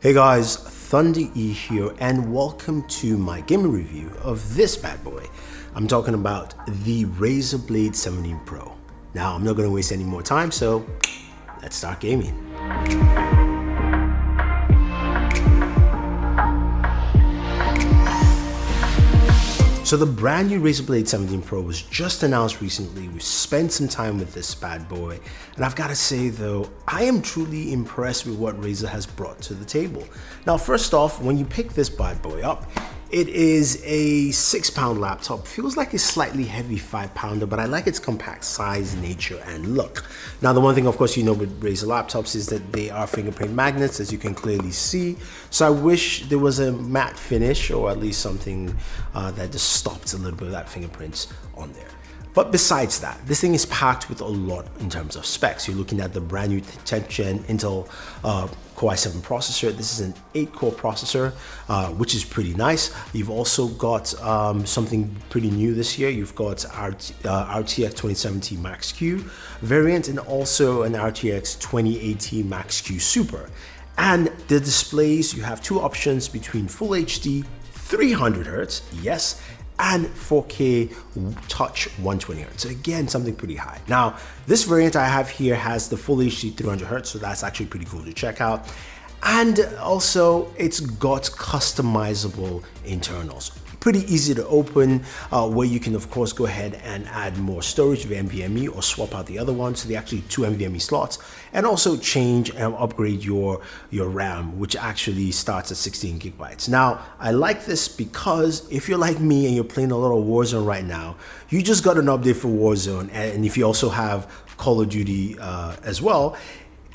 Hey guys, Thunder E here and welcome to my gaming review of this bad boy. I'm talking about the Razer Blade 17 Pro. Now I'm not going to waste any more time, so let's start gaming. So the brand new Razer Blade 17 Pro was just announced recently. We've spent some time with this bad boy, and I've got to say though, I am truly impressed with what Razer has brought to the table. Now, first off, when you pick this bad boy up, it is a 6-pound laptop. Feels like a slightly heavy 5-pounder, but I like its compact size, nature, and look. Now, the one thing, of course, you know with Razer laptops is that they are fingerprint magnets, as you can clearly see. So I wish there was a matte finish, or at least something that just stops a little bit of that fingerprints on there. But besides that, this thing is packed with a lot in terms of specs. You're looking at the brand new 10th gen Intel Core i7 processor. This is an 8-core processor, which is pretty nice. You've also got something pretty new this year. You've got RTX 2070 Max-Q variant and also an RTX 2080 Max-Q Super. And the displays, you have two options between Full HD 300Hz, yes, and 4K Touch 120Hz. So again, something pretty high. Now, this variant I have here has the Full HD 300Hz, so that's actually pretty cool to check out. And also, it's got customizable internals. Pretty easy to open, where you can of course go ahead and add more storage via NVMe or swap out the other one. So they actually 2 NVMe slots, and also change and upgrade your RAM, which actually starts at 16 gigabytes. Now, I like this because if you're like me and you're playing a lot of Warzone right now, you just got an update for Warzone, and if you also have Call of Duty as well,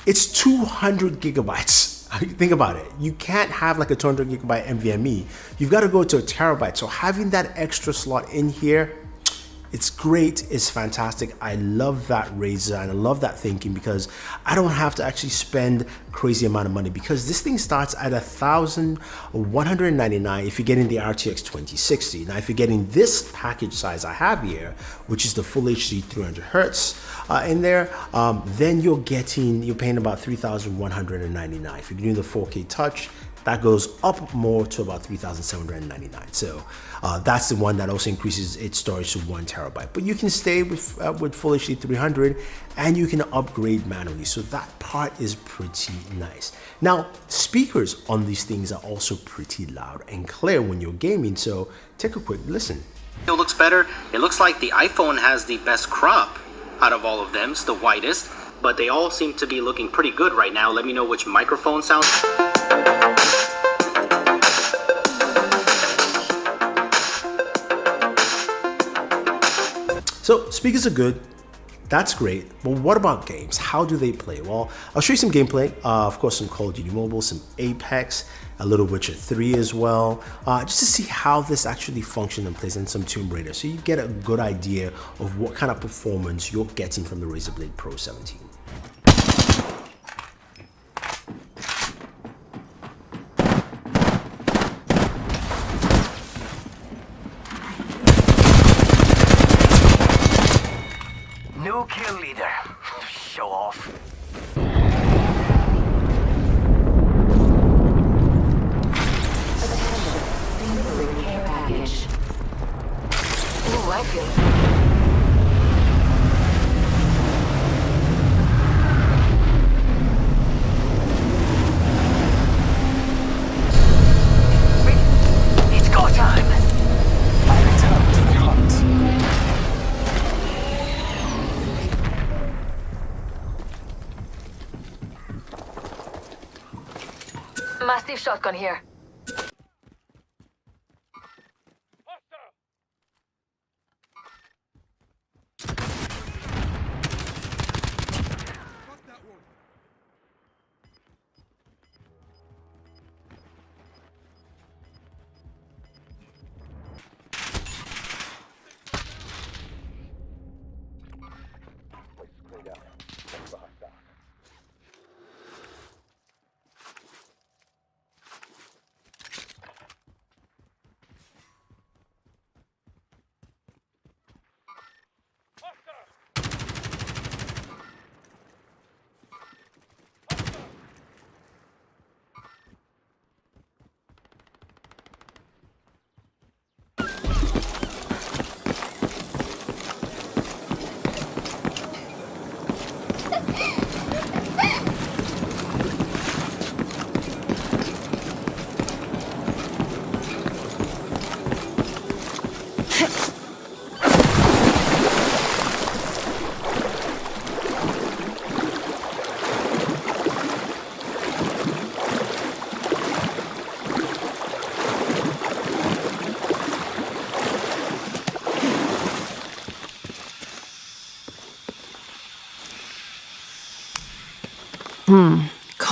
it's 200 gigabytes. Think about it. You can't have like a 200 gigabyte NVMe. You've got to go to a terabyte. So having that extra slot in here, it's great, it's fantastic. I love that Razer and I love that thinking because I don't have to actually spend crazy amount of money, because this thing starts at $1,199 if you're getting the RTX 2060. Now, if you're getting this package size I have here, which is the Full HD 300Hz in there, then you're paying about $3,199. If you're doing the 4K Touch, that goes up more to about $3,799. So that's the one that also increases its storage to 1 terabyte. But you can stay with Full HD 300 and you can upgrade manually. So that part is pretty nice. Now, speakers on these things are also pretty loud and clear when you're gaming. So take a quick listen. It looks better. It looks like the iPhone has the best crop out of all of them. It's the widest, but they all seem to be looking pretty good right now. Let me know which microphone sounds. So speakers are good, that's great, but what about games? How do they play? Well, I'll show you some gameplay, of course some Call of Duty Mobile, some Apex, a little Witcher 3 as well, just to see how this actually functions and plays, in some Tomb Raider, so you get a good idea of what kind of performance you're getting from the Razer Blade Pro 17. New kill leader. Show off. Care package. Ooh, I feel. It's go time. I return to the hunt. Massive shotgun here.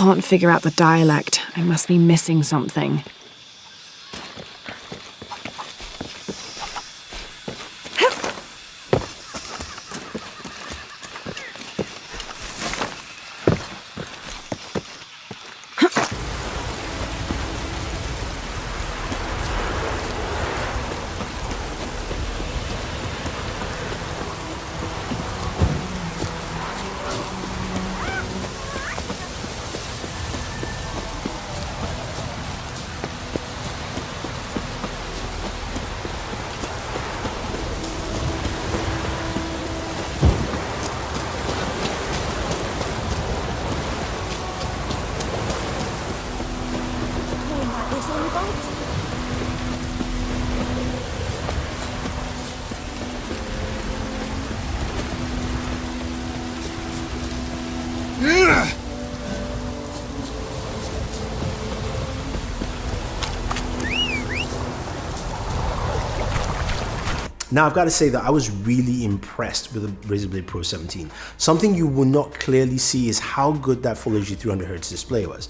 can't figure out the dialect. I must be missing something. Now, I've got to say that I was really impressed with the Razer Blade Pro 17. Something you will not clearly see is how good that Full HD 300Hz display was.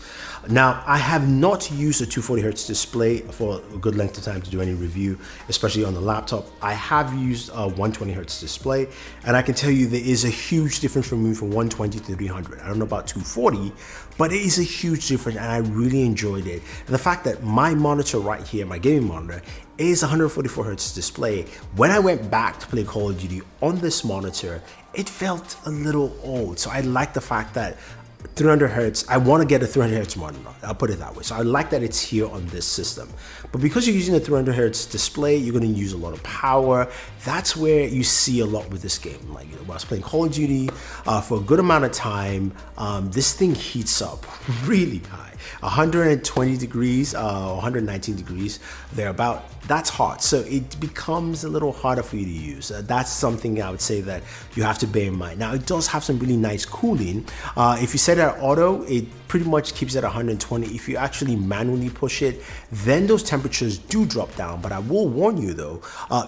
Now, I have not used a 240Hz display for a good length of time to do any review, especially on the laptop. I have used a 120Hz display, and I can tell you there is a huge difference from moving from 120 to 300. I don't know about 240, but it is a huge difference, and I really enjoyed it. And the fact that my monitor right here, my gaming monitor, is 144Hz display. When I went back to play Call of Duty on this monitor, it felt a little old. So I like the fact that 300Hz, I want to get a 300Hz monitor, I'll put it that way. So I like that it's here on this system. But because you're using a 300Hz display, you're going to use a lot of power. That's where you see a lot with this game. Like, when I was playing Call of Duty for a good amount of time, this thing heats up really high. 120 degrees, 119 degrees, thereabout. That's hot, so it becomes a little harder for you to use. That's something I would say that you have to bear in mind. Now, it does have some really nice cooling. If you set it at auto, it pretty much keeps it at 120. If you actually manually push it, then those temperatures do drop down. But I will warn you though,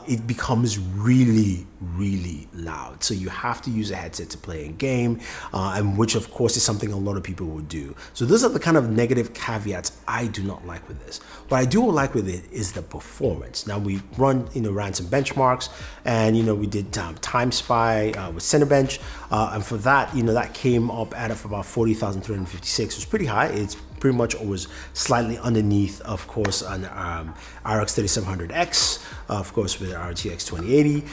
it becomes really, really loud. So you have to use a headset to play a game, and which of course is something a lot of people will do. So those are the kind of negative caveats I do not like with this. What I do like with it is the performance. Now we ran some benchmarks, and we did Time Spy with Cinebench, and for that, that came up at about 40,356. It was pretty high. It's pretty much always slightly underneath, of course, an RX 3700X, of course, with RTX 2080.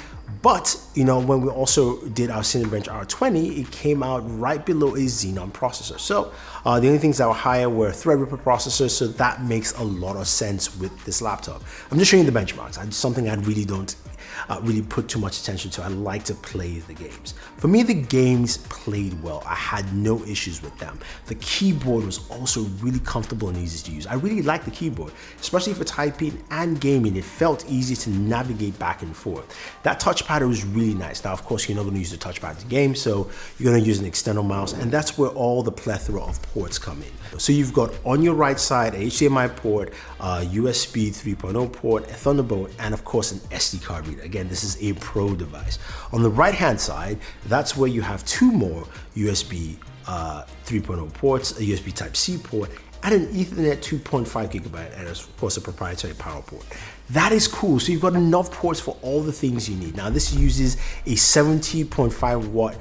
But, when we also did our Cinebench R20, it came out right below a Xenon processor. So the only things that were higher were Threadripper processors, so that makes a lot of sense with this laptop. I'm just showing you the benchmarks. It's something I really don't really put too much attention to. I like to play the games. For me, the games played well. I had no issues with them. The keyboard was also really comfortable and easy to use. I really like the keyboard, especially for typing and gaming. It felt easy to navigate back and forth. That touchpad was really nice. Now, of course, you're not going to use the touchpad to game, so you're going to use an external mouse, and that's where all the plethora of ports come in. So you've got on your right side a HDMI port, USB 3.0 port, a Thunderbolt, and of course an SD card reader. Again, this is a Pro device. On the right hand side, that's where you have two more USB 3.0 ports, a USB Type-C port, and an Ethernet 2.5 gigabyte, and of course a proprietary power port. That is cool. So you've got enough ports for all the things you need. Now this uses a 70.5 watt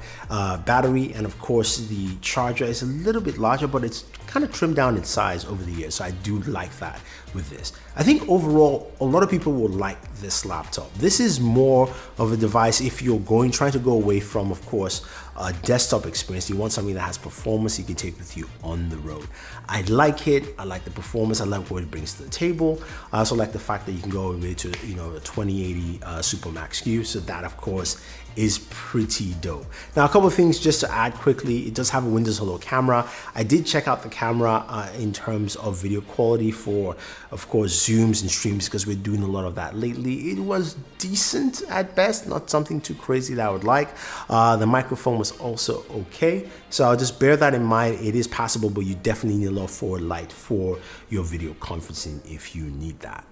battery, and of course the charger is a little bit larger, but it's kind of trimmed down in size over the years. So I do like that with this. I think overall, a lot of people will like this laptop. This is more of a device if you're trying to go away from, of course, a desktop experience. You want something that has performance you can take with you on the road. I like it. I like the performance. I like what it brings to the table. I also like the fact that you can go away to a 2080 Super Max SKU. So that, of course, is pretty dope. Now, a couple of things just to add quickly. It does have a Windows Hello camera. I did check out the camera in terms of video quality for, of course, zooms and streams, because we're doing a lot of that lately. It was decent at best, not something too crazy that I would like. The microphone was also okay. So I'll just bear that in mind. It is passable, but you definitely need a lot forward light for your video conferencing if you need that.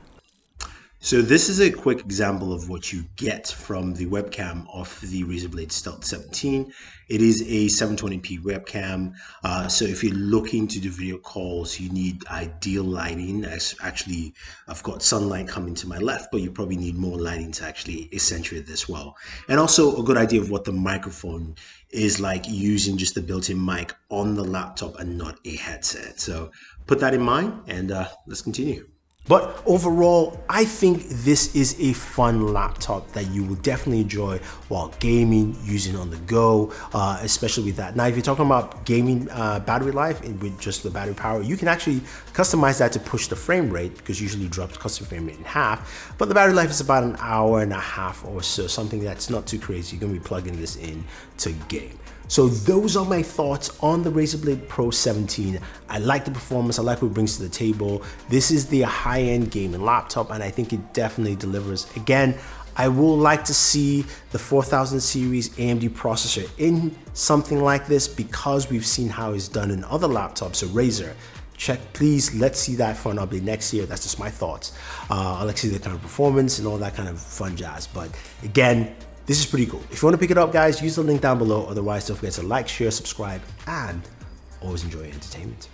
So this is a quick example of what you get from the webcam of the Razer Blade Stealth 17. It is a 720p webcam. So if you're looking to do video calls, you need ideal lighting. Actually, I've got sunlight coming to my left, but you probably need more lighting to actually accentuate this well. And also a good idea of what the microphone is like using just the built-in mic on the laptop and not a headset. So put that in mind and let's continue. But overall, I think this is a fun laptop that you will definitely enjoy while gaming, using on the go, especially with that. Now, if you're talking about gaming battery life with just the battery power, you can actually customize that to push the frame rate, because usually drops custom frame rate in half. But the battery life is about an hour and a half or so, something that's not too crazy. You're gonna be plugging this in to game. So those are my thoughts on the Razer Blade Pro 17. I like the performance, I like what it brings to the table. This is the high-end gaming laptop and I think it definitely delivers. Again, I will like to see the 4000 series AMD processor in something like this, because we've seen how it's done in other laptops. So Razer, please, let's see that for an update next year. That's just my thoughts. I like to see the kind of performance and all that kind of fun jazz. But again, this is pretty cool. If you want to pick it up, guys, use the link down below. Otherwise, don't forget to like, share, subscribe, and always enjoy your entertainment.